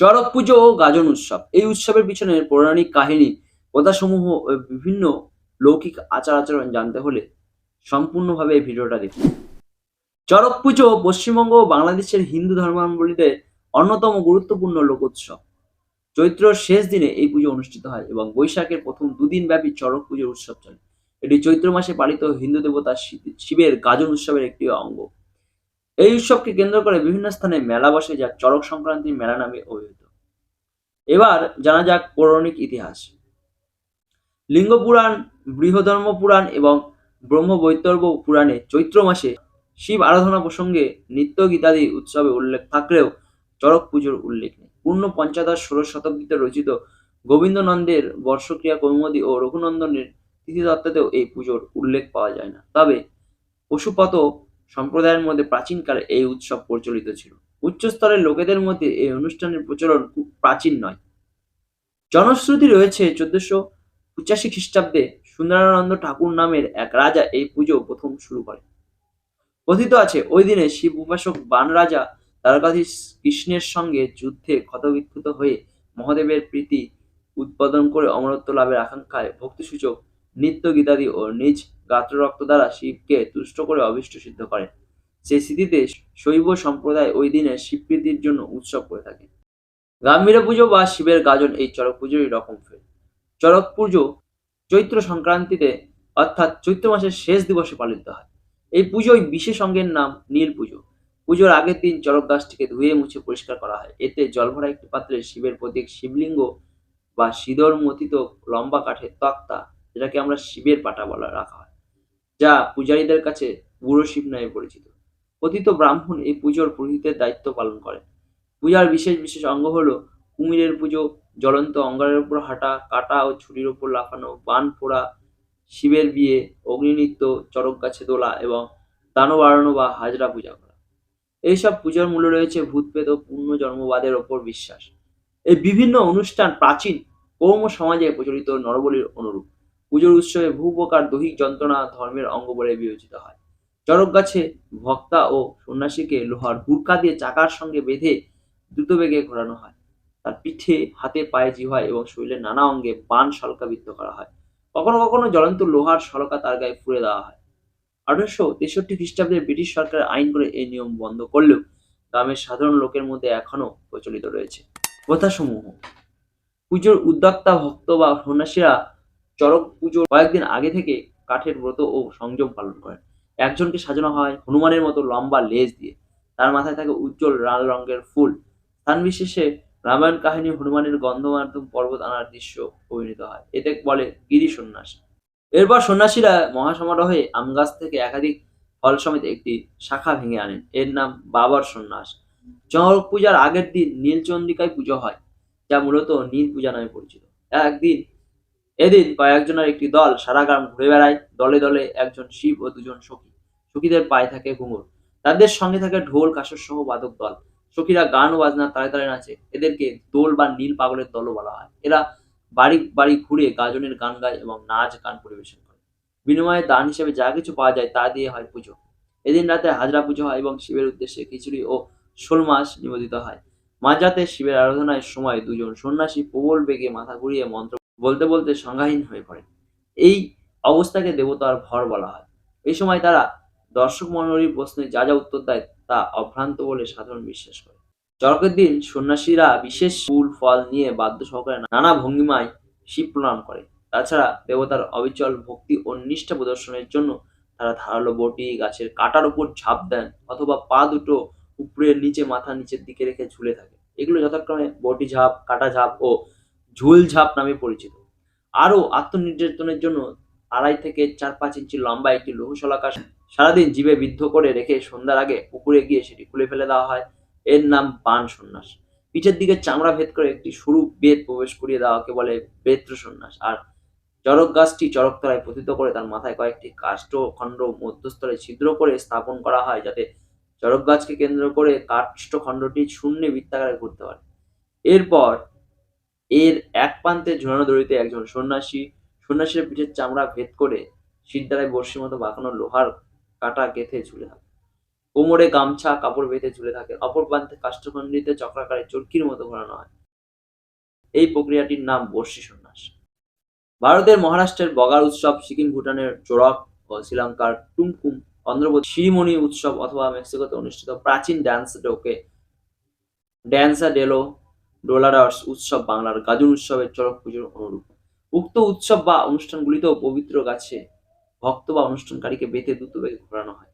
চড়ক পুজো ও গাজন উৎসব। এই উৎসবের পিছনে পৌরাণিক কাহিনী, কথাসমূহ ও বিভিন্ন লৌকিক আচার-আচরণ জানতে হলে সম্পূর্ণভাবে এই ভিডিওটা দেখুন। চড়ক পুজো পশ্চিমবঙ্গ ও বাংলাদেশের হিন্দু ধর্মাবলম্বীদের অন্যতম গুরুত্বপূর্ণ লোকোৎসব। চৈত্রের শেষ দিনে এই পুজো অনুষ্ঠিত হয় এবং বৈশাখের প্রথম দুদিন ব্যাপী চড়ক পুজোর উৎসব চলে। এটি চৈত্র মাসে পালিত হিন্দু দেবতা শিবের গাজন উৎসবের একটি অঙ্গ। এই উৎসবকে কেন্দ্র করে বিভিন্ন স্থানে মেলা বসে যা চড়ক সংক্রান্তির মেলা নামে অভিহিত। এবার জানা যাক পৌরাণিক ইতিহাস। লিঙ্গ পুরাণ, বৃহধর্ম পুরাণ এবং ব্রহ্মবৈবর্ত পুরাণে চৈত্র মাসে শিব আরাধনা প্রসঙ্গে নৃত্য গীতাদি উৎসবে উল্লেখ থাকলেও চড়ক পুজোর উল্লেখ নেই। পূর্ণ পঞ্চদশ ষোড়শ শতাব্দীতে রচিত গোবিন্দনন্দের বর্ষক্রিয়া কৌমুদী ও রঘুনন্দনের তিথিতত্ত্বতেও এই পুজোর উল্লেখ পাওয়া যায় না। তবে পশুপত সম্প্রদায়ের মধ্যে প্রাচীনকালে এই উৎসব প্রচলিত ছিল। উচ্চস্তরের লোকেদের মধ্যে এই অনুষ্ঠানের প্রচলন খুব প্রাচীন নয়। জনশ্রুতি রয়েছে 1485 খ্রিস্টাব্দে সুন্দরানন্দ ঠাকুর নামের এক রাজা এই পুজো প্রথম শুরু করেন। কথিত আছে ওই দিনে শিব উপাসক বান রাজা দ্বারকাধীশ কৃষ্ণের সঙ্গে যুদ্ধে ক্ষতবিক্ষত হয়ে মহাদেবের প্রীতি উদ্বোধন করে অমরত্ব লাভের আকাঙ্ক্ষায় ভক্তিসূচক নৃত্য গীতাদি ও নিজ গাত্ররক্ত দ্বারা শিবকে তুষ্ট করে অভীষ্ট সিদ্ধ করেন। সেই স্মৃতিতে শৈব সম্প্রদায় ওই দিনে শিবপ্রীতির জন্য উৎসব করে থাকে। গাম্ভীর্য পুজো বা শিবের গাজন এই চড়ক পুজোরই রকম ফের। চড়ক পুজো চৈত্র সংক্রান্তিতে অর্থাৎ চৈত্র মাসের শেষ দিবসে পালিত হয়। এই পুজোয় বিশেষ অঙ্গের নাম নীল পুজো। পুজোর আগের দিন চড়ক গাছটিকে ধুয়ে মুছে পরিষ্কার করা হয়। এতে জলভরা একটি পাত্রে শিবের প্রতীক শিবলিঙ্গ বা সিঁদুর মথিত লম্বা কাঠের তক্তা, যেটাকে আমরা শিবের পাটা বলা রাখা হয়, যা পূজারীদের কাছে বুড়ো শিব নামে পরিচিত। কথিত ব্রাহ্মণ এই পুজোর পুরোহিতের দায়িত্ব পালন করেন। পূজার বিশেষ বিশেষ অঙ্গ হলো কুমিরের পুজো, জ্বলন্ত অঙ্গারের উপর হাঁটা, কাটা ও ছুরির উপর লাফানো, বান ফোড়া, শিবের বিয়ে, অগ্নি নৃত্য, চড়ক গাছে দোলা এবং দানব বাড়ানো বা হাজরা পূজা করা। এইসব পূজার মূলে রয়েছে ভূতপ্রেত ও পুনর্জন্মবাদের ওপর বিশ্বাস। এই বিভিন্ন অনুষ্ঠান প্রাচীন কৌম সমাজে প্রচলিত নরবলির অনুরূপ। পুজোর উৎসবে বহু প্রকার দৈহিক যন্ত্রণা ধর্মের অঙ্গ বলে বিবেচিত হয়। চড়ক গাছে ভক্তা ও সন্ন্যাসীকে লোহার হুড়কা দিয়ে চাকার সঙ্গে বেঁধে দ্রুতবেগে ঘোরানো হয়। তার পিঠে, হাতে, পায়ে, জিহ্বায় এবং শরীরের নানা অঙ্গে বাণ শল্কাবৃত্ত করা হয়। কখনো কখনো জ্বলন্ত লোহার শলাকা তার গায়ে ফুঁড়ে দেওয়া হয়। 1863 খ্রিস্টাব্দে ব্রিটিশ সরকার আইন করে এই নিয়ম বন্ধ করলেও গ্রামের সাধারণ লোকের মধ্যে এখনো প্রচলিত রয়েছে। প্রথাসমূহ: পুজোর উদ্যোক্তা ভক্ত বা সন্ন্যাসীরা চড়ক পুজোর কয়েকদিন আগে থেকে কাঠের ব্রত ও সংযম পালন করেন। একজনকে সাজানো হয় হনুমানের মতো লম্বা লেজ দিয়ে। তার মাথায় থাকে উজ্জ্বল লাল রঙের ফুল। স্থান বিশেষে রামায়ণ কাহিনী হনুমানের গন্ধমার্দন পর্বত আনার দৃশ্য অভিনীত হয়। এতে বলে গিরি সন্ন্যাস। এরপর সন্ন্যাসীরা মহাসমারোহে আম গাছ থেকে একাধিক ফল সমেত একটি শাখা ভেঙে আনেন। এর নাম বাবার সন্ন্যাস। চড়ক পূজার আগের দিন নীলচন্দ্রিকায় পুজো হয়, যা মূলত নীল পূজা নামে পরিচিত। এদিন কয়েকজনের একটি দল সারা গ্রাম ঘুরে বেড়ায়। দলে দলে একজন শিব ও দুজন সখী। সখীদের পায়ে থাকে ঘুঙুর। তাদের সঙ্গে থাকে ঢোল, কাসর সহ বাদক দল। সখীরা গান ও বাজনার তালে তালে নাচে। এদেরকে দোল বা নীল পাগলের দলও বলা হয়। এরা বাড়ি বাড়ি ঘুরে গাজনের গান গায় এবং নাচ গান পরিবেশন করে। বিনিময়ে দান হিসেবে যা কিছু পাওয়া যায় তা দিয়ে হয় পুজো। এদিন রাতে হাজরা পুজো হয় এবং শিবের উদ্দেশ্যে খিচুড়ি ও শোল মাছ নিবেদিত হয়। মাঝরাতে শিবের আরাধনার সময় দুজন সন্ন্যাসী প্রবল বেগে মাথা ঘুরিয়ে মন্ত্র বলতে বলতে সংজ্ঞাহীন হয়ে পড়েন। এই অবস্থাকে দেবতার ভর বলা হয়। এই সময় তারা দর্শক মণ্ডলীর প্রশ্নে যা যা উত্তর দেয় তা অভ্রান্ত বলে সাধারণ বিশ্বাস করে। চড়কের দিন সন্ন্যাসীরা বিশেষ ফুল ফল নিয়ে বাদ্য সহকারে নানা ভঙ্গিমায় শিব প্রণাম করে। তাছাড়া দেবতার অবিচল ভক্তি ও নিষ্ঠা প্রদর্শনের জন্য তারা ধারালো বটি, গাছের কাটার উপর ঝাঁপ দেন অথবা পা দুটো উপরের নিচে মাথা নিচের দিকে রেখে ঝুলে থাকে। এগুলো যথাক্রমে বটি ঝাঁপ, কাটা ঝাঁপ ও ঝুল ঝাঁপ নামে পরিচিত। আরও আত্মনির্যাতনের জন্য 2.5 থেকে 4-5 ইঞ্চি লম্বা একটি লৌহ শলাকা সারাদিন জিভে বিদ্ধ করে রেখে সন্ধ্যার আগে পুকুরে গিয়ে সেটি খুলে ফেলে দেওয়া হয়। এর নাম বাণ সন্ন্যাস। পিঠের দিকে চামড়া ভেদ করে একটি সরু বেত প্রবেশ করিয়ে দেওয়াকে বলে বেত্র সন্ন্যাস। আর চড়ক গাছটি চড়কতলায় পতিত করে তার মাথায় কয়েকটি কাষ্ঠখণ্ড মধ্যস্থলে ছিদ্র করে স্থাপন করা হয়, যাতে চড়ক গাছকে কেন্দ্র করে কাষ্ঠখণ্ডটি শূন্যে বৃত্তাকারে ঘুরতে পারে। এরপর এর এক প্রান্তে ঝুলানো দড়িতে একজন সন্ন্যাসীর পিঠের চামড়া ভেদ করে শিরদাঁড়ায় বড়শির মতো বাঁকানো লোহার কাঁটা গেঁথে ঝুলে থাকে। কোমরে গামছা কাপড় বেঁধে ঝুলে থাকে, অপর প্রান্তে কাষ্ঠখণ্ডিতে চক্রাকারে চরকির মতো ঘোরানো হয়। এই প্রক্রিয়াটির নাম বর্ষি সন্ন্যাস। ভারতের মহারাষ্ট্রের বগার উৎসব, সিকিম ভুটানের চোরক ও শ্রীলঙ্কার টুমকুম, অন্ধ্রপ্রদেশ শিরিমণি উৎসব অথবা মেক্সিকোতে অনুষ্ঠিত প্রাচীন ড্যান্সা ডেলো ডোলারাস উৎসব বাংলার গাজন উৎসবের চড়ক পুজোর অনুরূপ। উক্ত উৎসব বা অনুষ্ঠানগুলিতেও পবিত্র গাছে ভক্ত বা অনুষ্ঠানকারীকে বেঁধে দ্রুতবেগে ঘোরানো হয়।